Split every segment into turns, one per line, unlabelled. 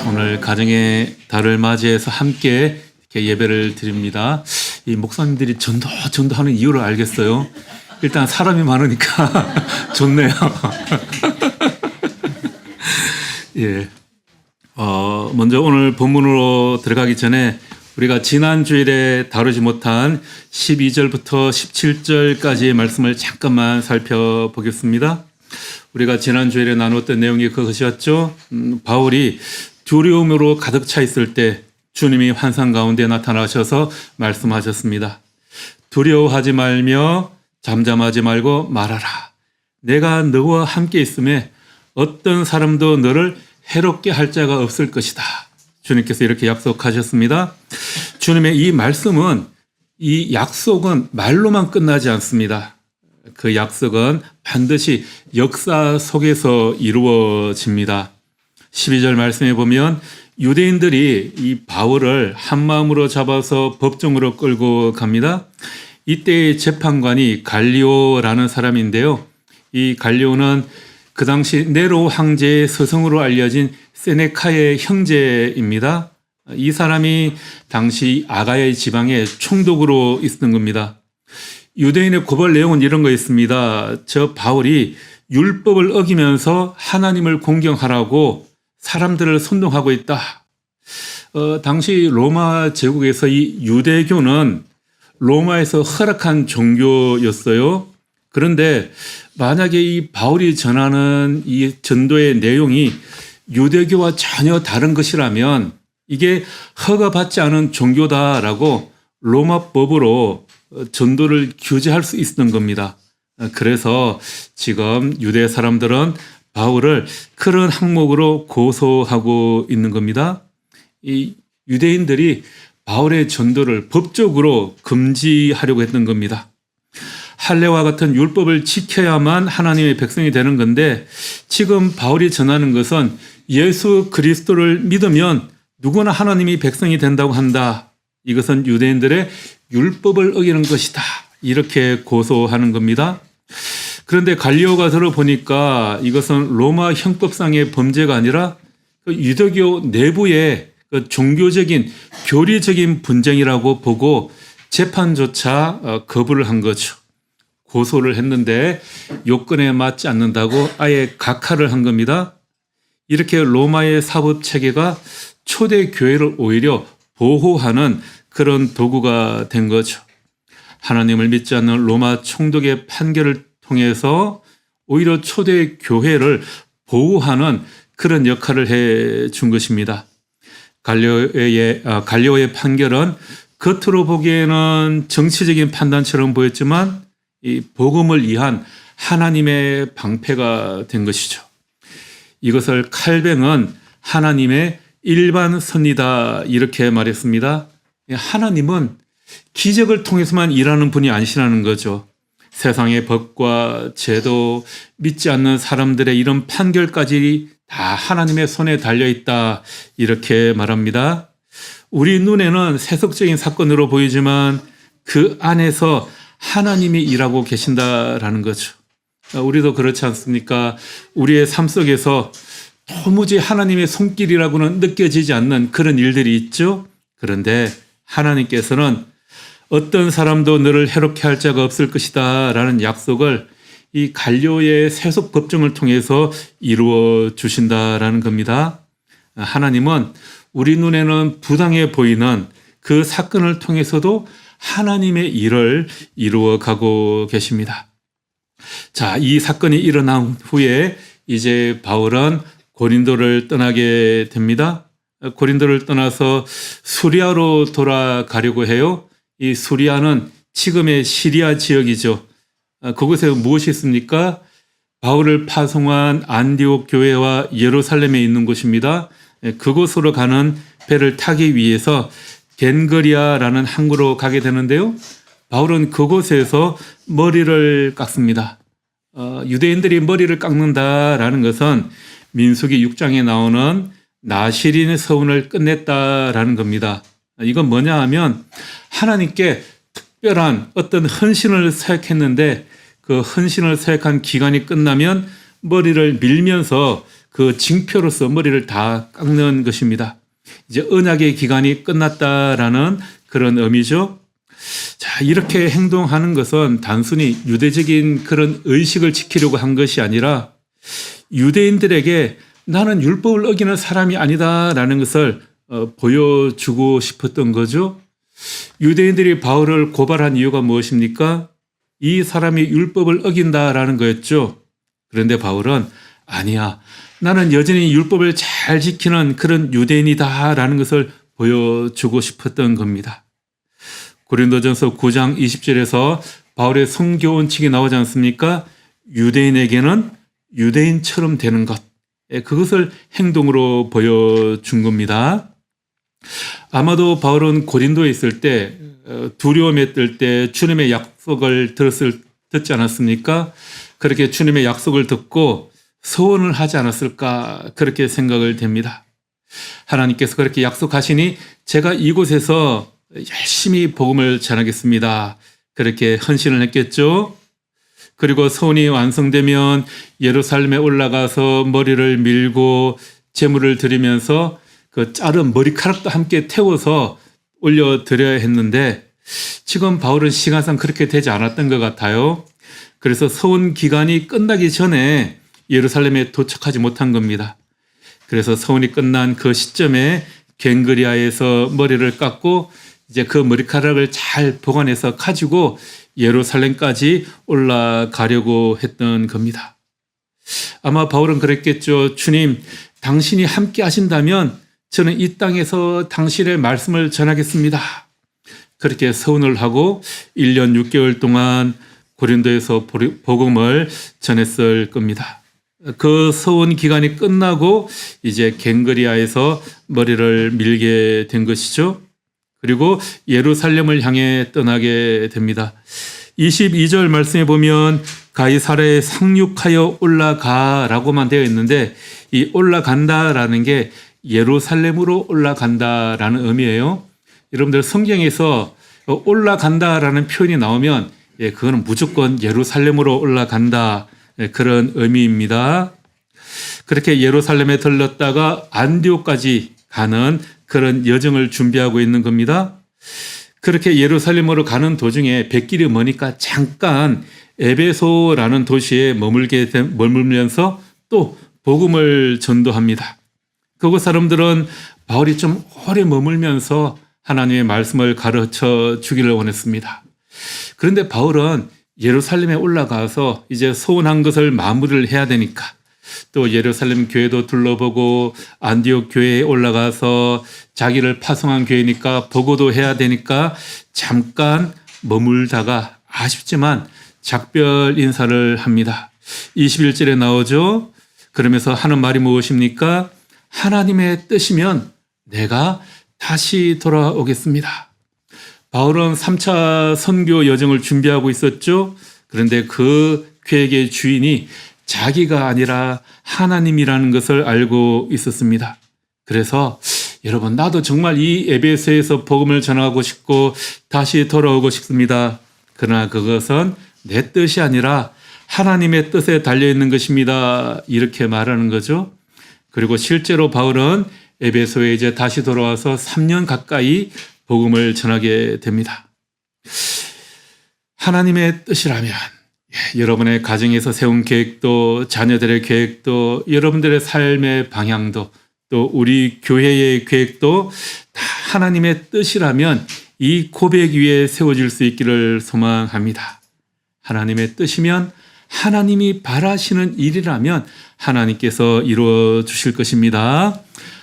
오늘 가정의 달을 맞이해서 함께 이렇게 예배를 드립니다. 이 목사님들이 전도하는 이유를 알겠어요. 일단 사람이 많으니까 좋네요. 예. 먼저 오늘 본문으로 들어가기 전에 우리가 지난 주일에 다루지 못한 12절부터 17절까지의 말씀을 잠깐만 살펴보겠습니다. 우리가 지난 주일에 나눴던 내용이 그것이었죠. 바울이 두려움으로 가득 차 있을 때 주님이 환상 가운데 나타나셔서 말씀하셨습니다. 두려워하지 말며 잠잠하지 말고 말하라. 내가 너와 함께 있음에 어떤 사람도 너를 해롭게 할 자가 없을 것이다. 주님께서 이렇게 약속하셨습니다. 주님의 이 말씀은, 이 약속은 말로만 끝나지 않습니다. 그 약속은 반드시 역사 속에서 이루어집니다. 12절 말씀에 보면 유대인들이 이 바울을 한마음으로 잡아서 법정으로 끌고 갑니다. 이때의 재판관이 갈리오라는 사람인데요. 이 갈리오는 그 당시 네로 황제의 서성으로 알려진 세네카의 형제입니다. 이 사람이 당시 아가야 지방의 총독으로 있었던 겁니다. 유대인의 고발 내용은 이런 거였습니다. 저 바울이 율법을 어기면서 하나님을 공경하라고 사람들을 선동하고 있다. 당시 로마 제국에서 이 유대교는 로마에서 허락한 종교였어요. 그런데 만약에 이 바울이 전하는 이 전도의 내용이 유대교와 전혀 다른 것이라면 이게 허가받지 않은 종교다라고 로마법으로 전도를 규제할 수 있었던 겁니다. 그래서 지금 유대 사람들은 바울을 그런 항목으로 고소하고 있는 겁니다. 이 유대인들이 바울의 전도를 법적으로 금지하려고 했던 겁니다. 할례와 같은 율법을 지켜야만 하나님의 백성이 되는 건데 지금 바울이 전하는 것은 예수 그리스도를 믿으면 누구나 하나님이 백성이 된다고 한다. 이것은 유대인들의 율법을 어기는 것이다. 이렇게 고소하는 겁니다. 그런데 갈리오가 들어보니까 이것은 로마 형법상의 범죄가 아니라 유대교 내부의 종교적인 교리적인 분쟁이라고 보고 재판조차 거부를 한 거죠. 고소를 했는데 요건에 맞지 않는다고 아예 각하를 한 겁니다. 이렇게 로마의 사법 체계가 초대 교회를 오히려 보호하는 그런 도구가 된 거죠. 하나님을 믿지 않는 로마 총독의 판결을 통해서 오히려 초대 교회를 보호하는 그런 역할을 해 준 것입니다. 갈리오의 판결은 겉으로 보기에는 정치적인 판단처럼 보였지만 이 복음을 위한 하나님의 방패가 된 것이죠. 이것을 칼뱅은 하나님의 일반 선이다 이렇게 말했습니다. 하나님은 기적을 통해서만 일하는 분이 아니시라는 거죠. 세상의 법과 제도, 믿지 않는 사람들의 이런 판결까지 다 하나님의 손에 달려있다 이렇게 말합니다. 우리 눈에는 세속적인 사건으로 보이지만 그 안에서 하나님이 일하고 계신다라는 거죠. 우리도 그렇지 않습니까? 우리의 삶 속에서 도무지 하나님의 손길이라고는 느껴지지 않는 그런 일들이 있죠. 그런데 하나님께서는 어떤 사람도 너를 해롭게 할 자가 없을 것이다 라는 약속을 이 갈리오의 세속 법정을 통해서 이루어 주신다라는 겁니다. 하나님은 우리 눈에는 부당해 보이는 그 사건을 통해서도 하나님의 일을 이루어 가고 계십니다. 자, 이 사건이 일어난 후에 이제 바울은 고린도를 떠나게 됩니다. 고린도를 떠나서 수리아로 돌아가려고 해요. 이 수리아는 지금의 시리아 지역이죠. 그곳에 무엇이 있습니까? 바울을 파송한 안디옥 교회와 예루살렘에 있는 곳입니다. 그곳으로 가는 배를 타기 위해서 겐거리아라는 항구로 가게 되는데요. 바울은 그곳에서 머리를 깎습니다. 유대인들이 머리를 깎는다라는 것은 민수기 6장에 나오는 나시린 서운을 끝냈다라는 겁니다. 이건 뭐냐 하면 하나님께 특별한 어떤 헌신을 사역했는데 그 헌신을 사역한 기간이 끝나면 머리를 밀면서 그 징표로서 머리를 다 깎는 것입니다. 이제 언약의 기간이 끝났다라는 그런 의미죠. 자, 이렇게 행동하는 것은 단순히 유대적인 그런 의식을 지키려고 한 것이 아니라 유대인들에게 나는 율법을 어기는 사람이 아니다라는 것을 보여주고 싶었던 거죠. 유대인들이 바울을 고발한 이유가 무엇입니까? 이 사람이 율법을 어긴다라는 거였죠. 그런데 바울은 아니야, 나는 여전히 율법을 잘 지키는 그런 유대인이다라는 것을 보여주고 싶었던 겁니다. 고린도전서 9장 20절에서 바울의 성교원칙이 나오지 않습니까? 유대인에게는 유대인처럼 되는 것, 그것을 행동으로 보여준 겁니다. 아마도 바울은 고린도에 있을 때 두려움에 뜰 때 주님의 약속을 듣지 않았습니까? 그렇게 주님의 약속을 듣고 서원을 하지 않았을까 그렇게 생각을 됩니다. 하나님께서 그렇게 약속하시니 제가 이곳에서 열심히 복음을 전하겠습니다. 그렇게 헌신을 했겠죠. 그리고 서원이 완성되면 예루살렘에 올라가서 머리를 밀고 제물을 드리면서 그 자른 머리카락도 함께 태워서 올려드려야 했는데 지금 바울은 시간상 그렇게 되지 않았던 것 같아요. 그래서 서원 기간이 끝나기 전에 예루살렘에 도착하지 못한 겁니다. 그래서 서원이 끝난 그 시점에 갱그리아에서 머리를 깎고 이제 그 머리카락을 잘 보관해서 가지고 예루살렘까지 올라가려고 했던 겁니다. 아마 바울은 그랬겠죠. 주님, 당신이 함께 하신다면 저는 이 땅에서 당신의 말씀을 전하겠습니다. 그렇게 서원을 하고 1년 6개월 동안 고린도에서 복음을 전했을 겁니다. 그 서원 기간이 끝나고 이제 갱그리아에서 머리를 밀게 된 것이죠. 그리고 예루살렘을 향해 떠나게 됩니다. 22절 말씀에 보면 가이사랴에 상륙하여 올라가라고만 되어 있는데 이 올라간다라는 게 예루살렘으로 올라간다라는 의미예요. 여러분들 성경에서 올라간다라는 표현이 나오면 그거는 무조건 예루살렘으로 올라간다 그런 의미입니다. 그렇게 예루살렘에 들렀다가 안디옥까지 가는 그런 여정을 준비하고 있는 겁니다. 그렇게 예루살렘으로 가는 도중에 백길이 머니까 잠깐 에베소라는 도시에 머물면서 또 복음을 전도합니다. 그곳 사람들은 바울이 좀 오래 머물면서 하나님의 말씀을 가르쳐 주기를 원했습니다. 그런데 바울은 예루살렘에 올라가서 이제 소원한 것을 마무리를 해야 되니까 또 예루살렘 교회도 둘러보고 안디옥 교회에 올라가서 자기를 파송한 교회니까 보고도 해야 되니까 잠깐 머물다가 아쉽지만 작별 인사를 합니다. 21절에 나오죠. 그러면서 하는 말이 무엇입니까? 하나님의 뜻이면 내가 다시 돌아오겠습니다. 바울은 3차 선교 여정을 준비하고 있었죠. 그런데 그 계획의 주인이 자기가 아니라 하나님이라는 것을 알고 있었습니다. 그래서 여러분, 나도 정말 이 에베소에서 복음을 전하고 싶고 다시 돌아오고 싶습니다. 그러나 그것은 내 뜻이 아니라 하나님의 뜻에 달려있는 것입니다. 이렇게 말하는 거죠. 그리고 실제로 바울은 에베소에 이제 다시 돌아와서 3년 가까이 복음을 전하게 됩니다. 하나님의 뜻이라면 여러분의 가정에서 세운 계획도, 자녀들의 계획도, 여러분들의 삶의 방향도, 또 우리 교회의 계획도 다 하나님의 뜻이라면 이 고백 위에 세워질 수 있기를 소망합니다. 하나님의 뜻이면 하나님이 바라시는 일이라면 하나님께서 이루어 주실 것입니다.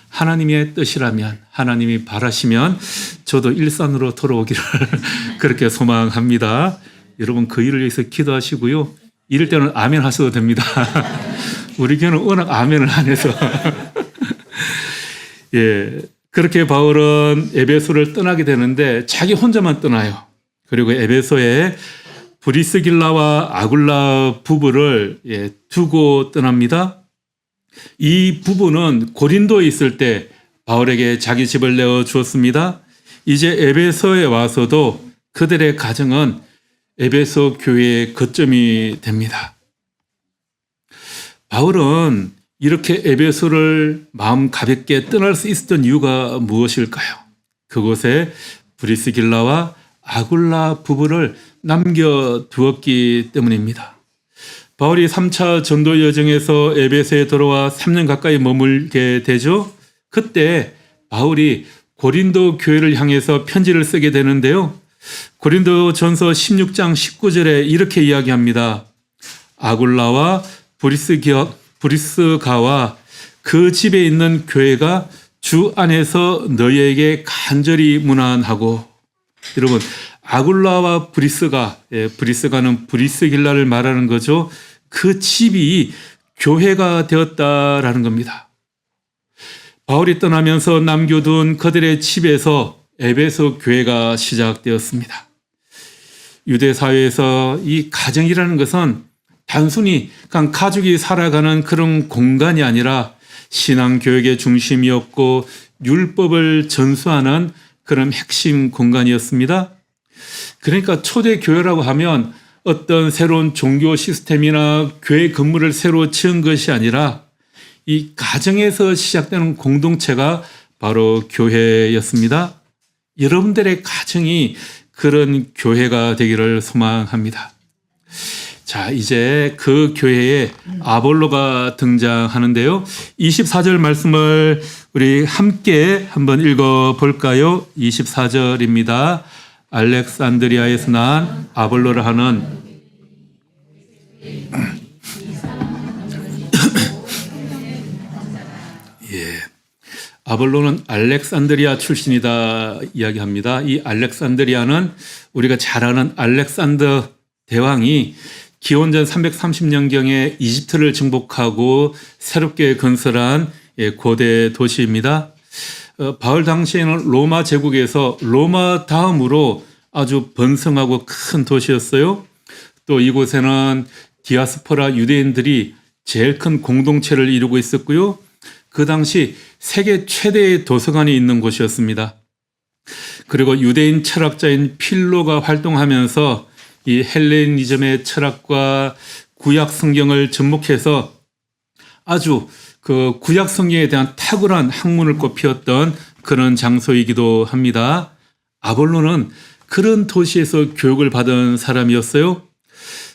하나님의 뜻이라면, 하나님이 바라시면 저도 일산으로 돌아오기를 그렇게 소망합니다. 여러분, 그 일을 위해서 기도하시고요. 이럴 때는 아멘 하셔도 됩니다. 우리 교회는 워낙 아멘을 안 해서. 예, 그렇게 바울은 에베소를 떠나게 되는데 자기 혼자만 떠나요. 그리고 에베소에 브리스길라와 아굴라 부부를 두고 떠납니다. 이 부부는 고린도에 있을 때 바울에게 자기 집을 내어 주었습니다. 이제 에베소에 와서도 그들의 가정은 에베소 교회의 거점이 됩니다. 바울은 이렇게 에베소를 마음 가볍게 떠날 수 있었던 이유가 무엇일까요? 그곳에 브리스길라와 아굴라 부부를 남겨두었기 때문입니다. 바울이 3차 전도 여정에서 에베소에 들어와 3년 가까이 머물게 되죠. 그때 바울이 고린도 교회를 향해서 편지를 쓰게 되는데요. 고린도 전서 16장 19절에 이렇게 이야기합니다. 아굴라와 브리스가와 그 집에 있는 교회가 주 안에서 너희에게 간절히 문안하고. 여러분, 아굴라와 브리스가는 브리스길라를 말하는 거죠. 그 집이 교회가 되었다라는 겁니다. 바울이 떠나면서 남겨둔 그들의 집에서 에베소 교회가 시작되었습니다. 유대 사회에서 이 가정이라는 것은 단순히 그냥 가족이 살아가는 그런 공간이 아니라 신앙교육의 중심이었고 율법을 전수하는 그런 핵심 공간이었습니다. 그러니까 초대교회라고 하면 어떤 새로운 종교 시스템이나 교회 건물을 새로 지은 것이 아니라 이 가정에서 시작되는 공동체가 바로 교회였습니다. 여러분들의 가정이 그런 교회가 되기를 소망합니다. 자, 이제 그 교회에 아볼로가 등장하는데요. 24절 말씀을 우리 함께 한번 읽어볼까요? 24절입니다. 알렉산드리아에서 난 아볼로를 하는 아볼로는 알렉산드리아 출신이다 이야기합니다. 이 알렉산드리아는 우리가 잘 아는 알렉산더 대왕이 기원전 330년경에 이집트를 정복하고 새롭게 건설한 고대 도시입니다. 바울 당시에는 로마 제국에서 로마 다음으로 아주 번성하고 큰 도시였어요. 또 이곳에는 디아스포라 유대인들이 제일 큰 공동체를 이루고 있었고요. 그 당시 세계 최대의 도서관이 있는 곳이었습니다. 그리고 유대인 철학자인 필로가 활동하면서 이 헬레니즘의 철학과 구약 성경을 접목해서 아주 그 구약 성경에 대한 탁월한 학문을 꽃피웠던 그런 장소이기도 합니다. 아볼로는 그런 도시에서 교육을 받은 사람이었어요.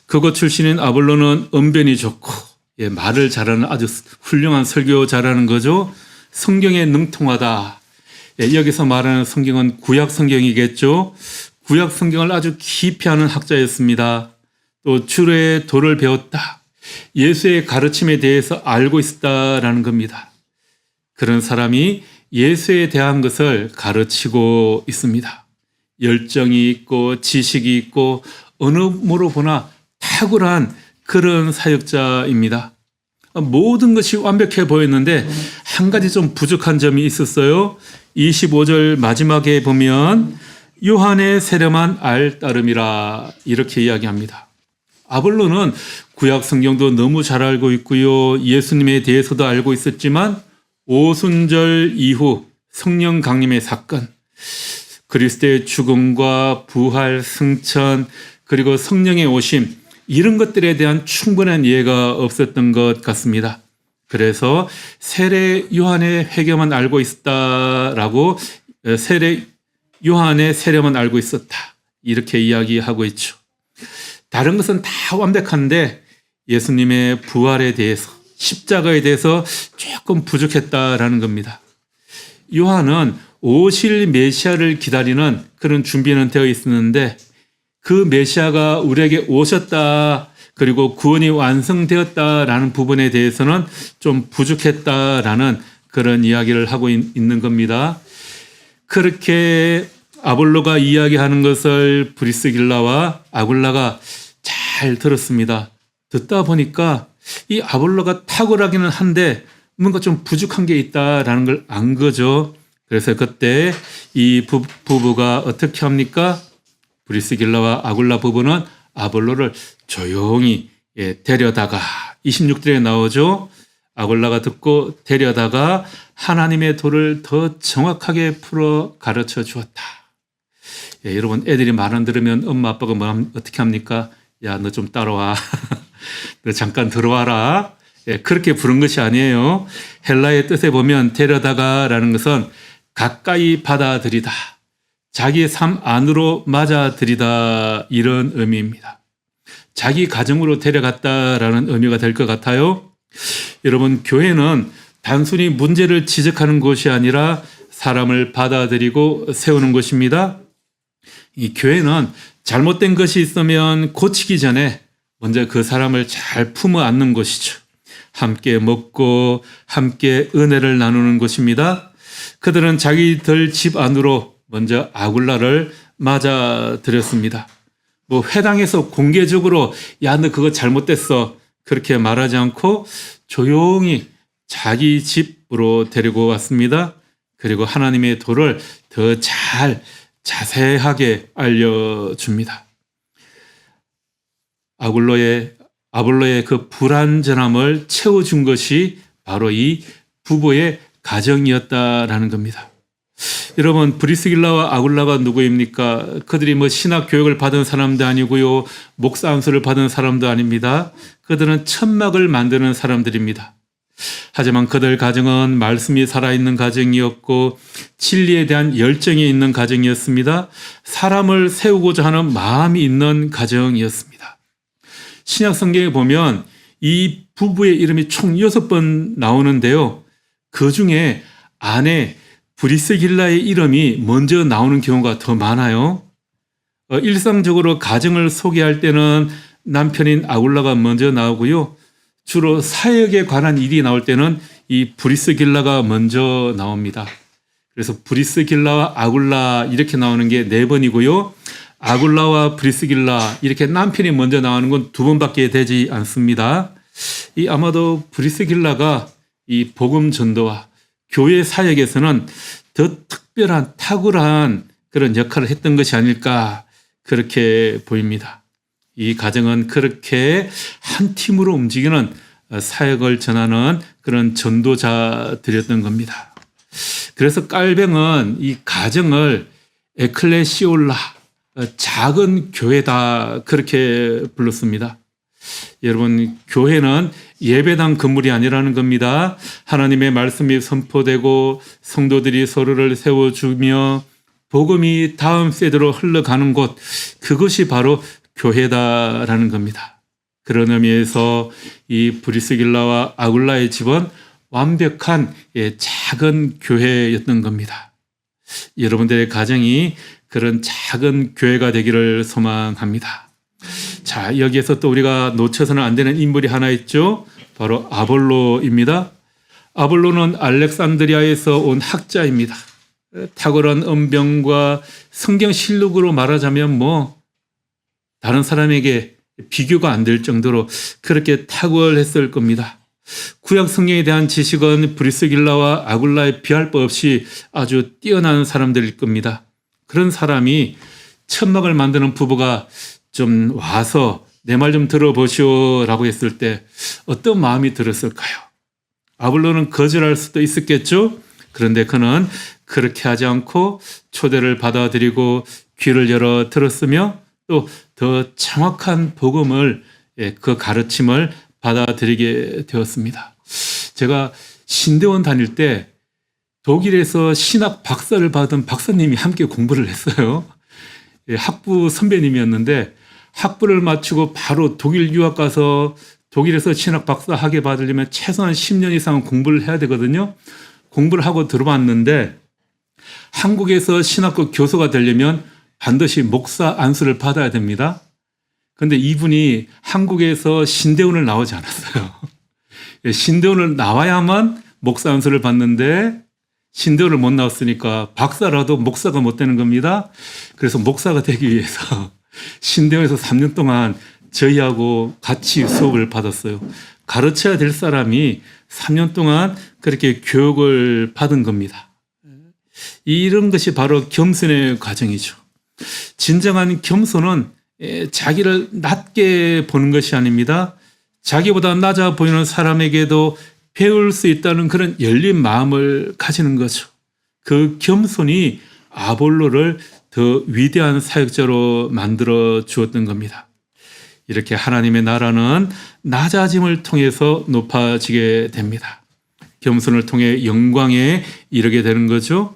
그곳 출신인 아볼로는 언변이 좋고 말을 잘하는 아주 훌륭한 설교 잘하는 거죠. 성경에 능통하다. 여기서 말하는 성경은 구약 성경이겠죠. 구약 성경을 아주 깊이 아는 학자였습니다. 또 주의 도를 배웠다. 예수의 가르침에 대해서 알고 있었다라는 겁니다. 그런 사람이 예수에 대한 것을 가르치고 있습니다. 열정이 있고 지식이 있고 어느 모로 보나 탁월한 그런 사역자입니다. 모든 것이 완벽해 보였는데 한 가지 좀 부족한 점이 있었어요. 25절 마지막에 보면 요한의 세례만 알 따름이라 이렇게 이야기합니다. 아볼로는 구약 성경도 너무 잘 알고 있고요. 예수님에 대해서도 알고 있었지만 오순절 이후 성령 강림의 사건, 그리스도의 죽음과 부활, 승천, 그리고 성령의 오심, 이런 것들에 대한 충분한 이해가 없었던 것 같습니다. 그래서 세례 요한의 회개만 알고 있었다라고 세례 요한의 세례만 알고 있었다. 이렇게 이야기하고 있죠. 다른 것은 다 완벽한데 예수님의 부활에 대해서 십자가에 대해서 조금 부족했다라는 겁니다. 요한은 오실 메시아를 기다리는 그런 준비는 되어 있었는데 그 메시아가 우리에게 오셨다 그리고 구원이 완성되었다라는 부분에 대해서는 좀 부족했다라는 그런 이야기를 하고 있는 겁니다. 그렇게 아볼로가 이야기하는 것을 브리스길라와 아굴라가 잘 들었습니다. 듣다 보니까 이 아볼로가 탁월하기는 한데 뭔가 좀 부족한 게 있다라는 걸 안 거죠. 그래서 그때 이 부부가 어떻게 합니까? 브리스길라와 아굴라 부부는 아볼로를 조용히 데려다가 26절에 나오죠. 아굴라가 듣고 데려다가 하나님의 도를 더 정확하게 풀어 가르쳐 주었다. 여러분 애들이 말 안 들으면 엄마 아빠가 어떻게 합니까? 야, 너 좀 따라와. 너 잠깐 들어와라. 그렇게 부른 것이 아니에요. 헬라의 뜻에 보면 데려다가라는 것은 가까이 받아들이다, 자기 삶 안으로 맞아들이다, 이런 의미입니다. 자기 가정으로 데려갔다라는 의미가 될 것 같아요. 여러분, 교회는 단순히 문제를 지적하는 곳이 아니라 사람을 받아들이고 세우는 곳입니다. 이 교회는 잘못된 것이 있으면 고치기 전에 먼저 그 사람을 잘 품어 안는 곳이죠. 함께 먹고 함께 은혜를 나누는 곳입니다. 그들은 자기들 집 안으로 먼저 아굴라를 맞아들였습니다. 회당에서 공개적으로 야, 너 그거 잘못됐어, 그렇게 말하지 않고 조용히 자기 집으로 데리고 왔습니다. 그리고 하나님의 도를 더 잘 자세하게 알려줍니다. 아볼로의 그 불완전함을 채워준 것이 바로 이 부부의 가정이었다라는 겁니다. 여러분, 브리스길라와 아굴라가 누구입니까? 그들이 신학 교육을 받은 사람도 아니고요, 목사 안수를 받은 사람도 아닙니다. 그들은 천막을 만드는 사람들입니다. 하지만 그들 가정은 말씀이 살아있는 가정이었고 진리에 대한 열정이 있는 가정이었습니다. 사람을 세우고자 하는 마음이 있는 가정이었습니다. 신약 성경에 보면 이 부부의 이름이 총 6번 나오는데요, 그 중에 아내 브리스길라의 이름이 먼저 나오는 경우가 더 많아요. 일상적으로 가정을 소개할 때는 남편인 아굴라가 먼저 나오고요, 주로 사역에 관한 일이 나올 때는 이 브리스길라가 먼저 나옵니다. 그래서 브리스길라와 아굴라 이렇게 나오는 게 4번이고요. 아굴라와 브리스길라 이렇게 남편이 먼저 나오는 건 2번밖에 되지 않습니다. 아마도 브리스길라가 이 복음 전도와 교회 사역에서는 더 특별한 탁월한 그런 역할을 했던 것이 아닐까, 그렇게 보입니다. 이 가정은 그렇게 한 팀으로 움직이는 사역을 전하는 그런 전도자들이었던 겁니다. 그래서 깔뱅은 이 가정을 에클레시올라, 작은 교회다, 그렇게 불렀습니다. 여러분, 교회는 예배당 건물이 아니라는 겁니다. 하나님의 말씀이 선포되고 성도들이 서로를 세워주며 복음이 다음 세대로 흘러가는 곳, 그것이 바로 교회다라는 겁니다. 그런 의미에서 이 브리스길라와 아굴라의 집은 완벽한 작은 교회였던 겁니다. 여러분들의 가정이 그런 작은 교회가 되기를 소망합니다. 자, 여기에서 또 우리가 놓쳐서는 안 되는 인물이 하나 있죠. 바로 아볼로입니다. 아볼로는 알렉산드리아에서 온 학자입니다. 탁월한 언변과 성경 실력으로 말하자면 다른 사람에게 비교가 안 될 정도로 그렇게 탁월했을 겁니다. 구약 성경에 대한 지식은 브리스길라와 아굴라에 비할 바 없이 아주 뛰어난 사람들일 겁니다. 그런 사람이 천막을 만드는 부부가 좀 와서 내 말 좀 들어보시오라고 했을 때 어떤 마음이 들었을까요? 아볼로는 거절할 수도 있었겠죠. 그런데 그는 그렇게 하지 않고 초대를 받아들이고 귀를 열어 들었으며 또 더 정확한 복음을, 그 가르침을 받아들이게 되었습니다. 제가 신대원 다닐 때 독일에서 신학 박사를 받은 박사님이 함께 공부를 했어요. 학부 선배님이었는데 학부를 마치고 바로 독일 유학 가서 독일에서 신학 박사 학위 받으려면 최소한 10년 이상 공부를 해야 되거든요. 공부를 하고 들어왔는데 한국에서 신학교 교수가 되려면 반드시 목사 안수를 받아야 됩니다. 그런데 이분이 한국에서 신대원을 나오지 않았어요. 신대원을 나와야만 목사 안수를 받는데 신대원을 못 나왔으니까 박사라도 목사가 못 되는 겁니다. 그래서 목사가 되기 위해서 신대원에서 3년 동안 저희하고 같이 수업을 받았어요. 가르쳐야 될 사람이 3년 동안 그렇게 교육을 받은 겁니다. 이런 것이 바로 겸손의 과정이죠. 진정한 겸손은 자기를 낮게 보는 것이 아닙니다. 자기보다 낮아 보이는 사람에게도 배울 수 있다는 그런 열린 마음을 가지는 거죠. 그 겸손이 아볼로를 더 위대한 사역자로 만들어 주었던 겁니다. 이렇게 하나님의 나라는 낮아짐을 통해서 높아지게 됩니다. 겸손을 통해 영광에 이르게 되는 거죠.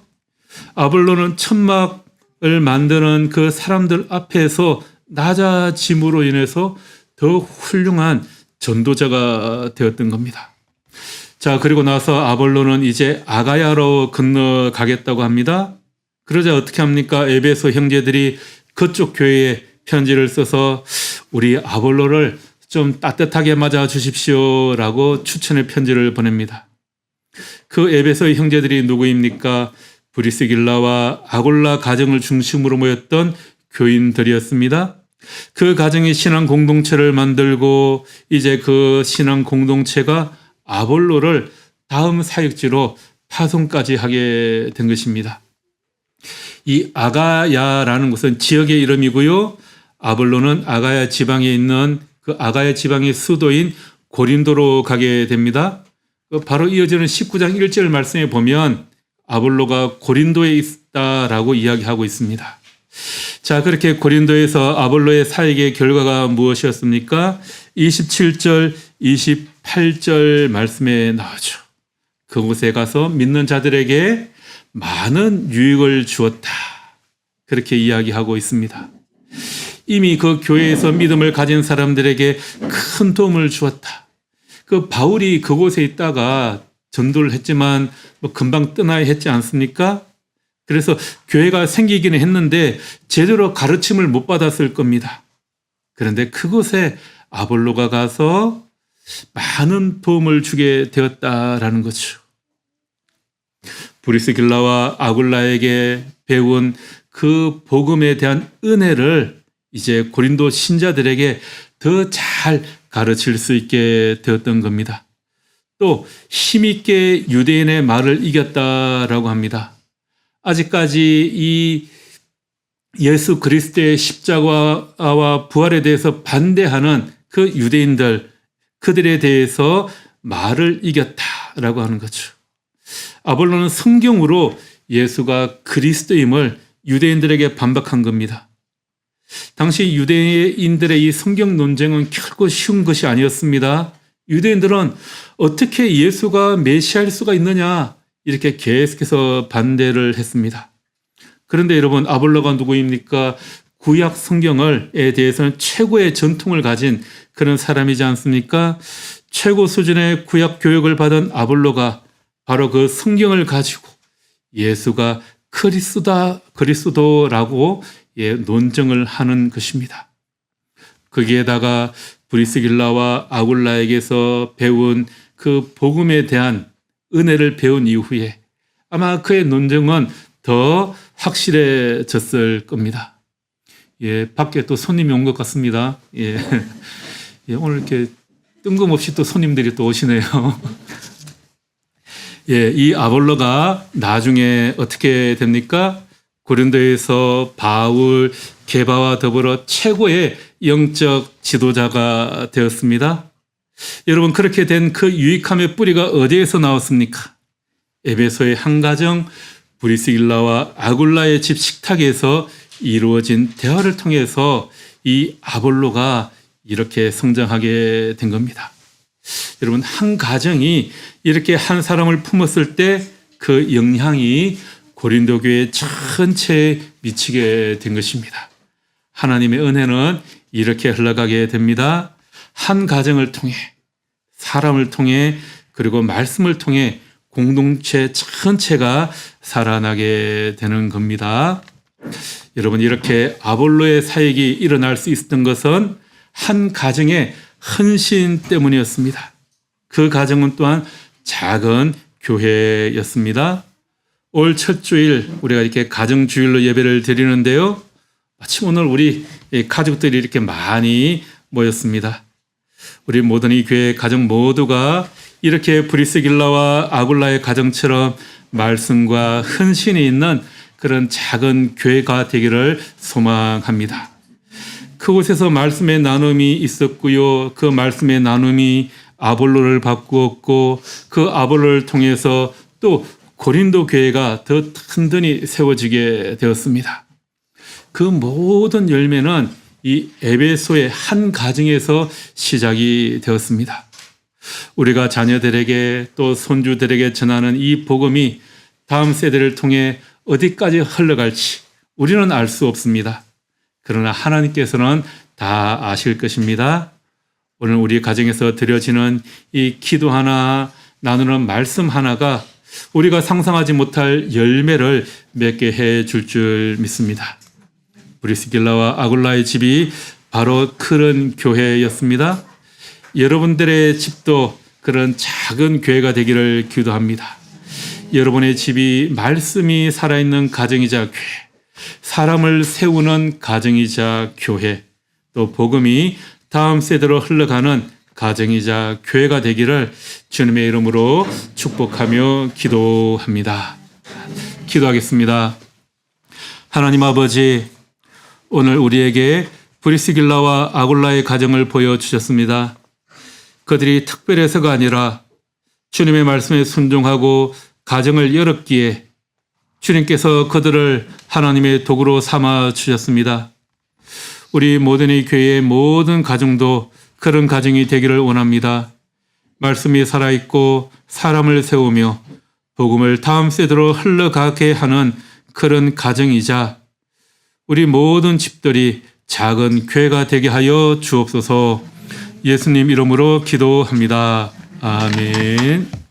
아볼로는 천막을 만드는 그 사람들 앞에서 낮아짐으로 인해서 더 훌륭한 전도자가 되었던 겁니다. 자, 그리고 나서 아볼로는 이제 아가야로 건너가겠다고 합니다. 그러자 어떻게 합니까? 에베소 형제들이 그쪽 교회에 편지를 써서 우리 아볼로를 좀 따뜻하게 맞아 주십시오라고 추천의 편지를 보냅니다. 그 에베소의 형제들이 누구입니까? 브리스길라와 아굴라 가정을 중심으로 모였던 교인들이었습니다. 그 가정이 신앙 공동체를 만들고 이제 그 신앙 공동체가 아볼로를 다음 사역지로 파송까지 하게 된 것입니다. 이 아가야라는 것은 지역의 이름이고요. 아볼로는 아가야 지방에 있는 그 아가야 지방의 수도인 고린도로 가게 됩니다. 바로 이어지는 19장 1절 말씀에 보면 아볼로가 고린도에 있다라고 이야기하고 있습니다. 자, 그렇게 고린도에서 아볼로의 사역의 결과가 무엇이었습니까? 27절, 28절 말씀에 나오죠. 그곳에 가서 믿는 자들에게 많은 유익을 주었다. 그렇게 이야기하고 있습니다. 이미 그 교회에서 믿음을 가진 사람들에게 큰 도움을 주었다. 그 바울이 그곳에 있다가 전도를 했지만 뭐 금방 떠나야 했지 않습니까? 그래서 교회가 생기기는 했는데 제대로 가르침을 못 받았을 겁니다. 그런데 그곳에 아볼로가 가서 많은 도움을 주게 되었다라는 거죠. 브리스길라와 아굴라에게 배운 그 복음에 대한 은혜를 이제 고린도 신자들에게 더 잘 가르칠 수 있게 되었던 겁니다. 또 힘있게 유대인의 말을 이겼다라고 합니다. 아직까지 이 예수 그리스도의 십자가와 부활에 대해서 반대하는 그 유대인들, 그들에 대해서 말을 이겼다라고 하는 거죠. 아볼로는 성경으로 예수가 그리스도임을 유대인들에게 반박한 겁니다. 당시 유대인들의 이 성경 논쟁은 결코 쉬운 것이 아니었습니다. 유대인들은 어떻게 예수가 메시아일 수가 있느냐 이렇게 계속해서 반대를 했습니다. 그런데 여러분, 아볼로가 누구입니까? 구약 성경에 대해서는 최고의 전통을 가진 그런 사람이지 않습니까? 최고 수준의 구약 교육을 받은 아볼로가 바로 그 성경을 가지고 예수가 그리스도라고 논증을 하는 것입니다. 거기에다가 브리스길라와 아굴라에게서 배운 그 복음에 대한 은혜를 배운 이후에 아마 그의 논증은 더 확실해졌을 겁니다. 밖에 또 손님이 온 것 같습니다. 오늘 이렇게 뜬금없이 또 손님들이 또 오시네요. 이 아볼로가 나중에 어떻게 됩니까? 고린도에서 바울, 게바와 더불어 최고의 영적 지도자가 되었습니다. 여러분, 그렇게 된 그 유익함의 뿌리가 어디에서 나왔습니까? 에베소의 한 가정 브리스길라와 아굴라의 집 식탁에서 이루어진 대화를 통해서 이 아볼로가 이렇게 성장하게 된 겁니다. 여러분, 한 가정이 이렇게 한 사람을 품었을 때 그 영향이 고린도 교회 전체에 미치게 된 것입니다. 하나님의 은혜는 이렇게 흘러가게 됩니다. 한 가정을 통해, 사람을 통해, 그리고 말씀을 통해 공동체 전체가 살아나게 되는 겁니다. 여러분, 이렇게 아볼로의 사역이 일어날 수 있었던 것은 한 가정의 헌신 때문이었습니다. 그 가정은 또한 작은 교회였습니다. 올 첫 주일 우리가 이렇게 가정주일로 예배를 드리는데요. 마침 오늘 우리 가족들이 이렇게 많이 모였습니다. 우리 모든 이 교회 가정 모두가 이렇게 브리스길라와 아굴라의 가정처럼 말씀과 헌신이 있는 그런 작은 교회가 되기를 소망합니다. 그곳에서 말씀의 나눔이 있었고요. 그 말씀의 나눔이 아볼로를 바꾸었고 그 아볼로를 통해서 또 고린도 교회가 더 튼튼히 세워지게 되었습니다. 그 모든 열매는 이 에베소의 한 가정에서 시작이 되었습니다. 우리가 자녀들에게 또 손주들에게 전하는 이 복음이 다음 세대를 통해 어디까지 흘러갈지 우리는 알 수 없습니다. 그러나 하나님께서는 다 아실 것입니다. 오늘 우리 가정에서 드려지는 이 기도 하나, 나누는 말씀 하나가 우리가 상상하지 못할 열매를 맺게 해 줄 줄 믿습니다. 브리스길라와 아굴라의 집이 바로 그런 교회였습니다. 여러분들의 집도 그런 작은 교회가 되기를 기도합니다. 여러분의 집이 말씀이 살아있는 가정이자 교회, 사람을 세우는 가정이자 교회, 또 복음이 다음 세대로 흘러가는 가정이자 교회가 되기를 주님의 이름으로 축복하며 기도합니다. 기도하겠습니다. 하나님 아버지, 오늘 우리에게 브리스길라와 아굴라의 가정을 보여주셨습니다. 그들이 특별해서가 아니라 주님의 말씀에 순종하고 가정을 열었기에 주님께서 그들을 하나님의 도구로 삼아 주셨습니다. 우리 모든의 교회의 모든 가정도 그런 가정이 되기를 원합니다. 말씀이 살아있고 사람을 세우며 복음을 다음 세대로 흘러가게 하는 그런 가정이자 우리 모든 집들이 작은 교회가 되게 하여 주옵소서. 예수님 이름으로 기도합니다. 아멘.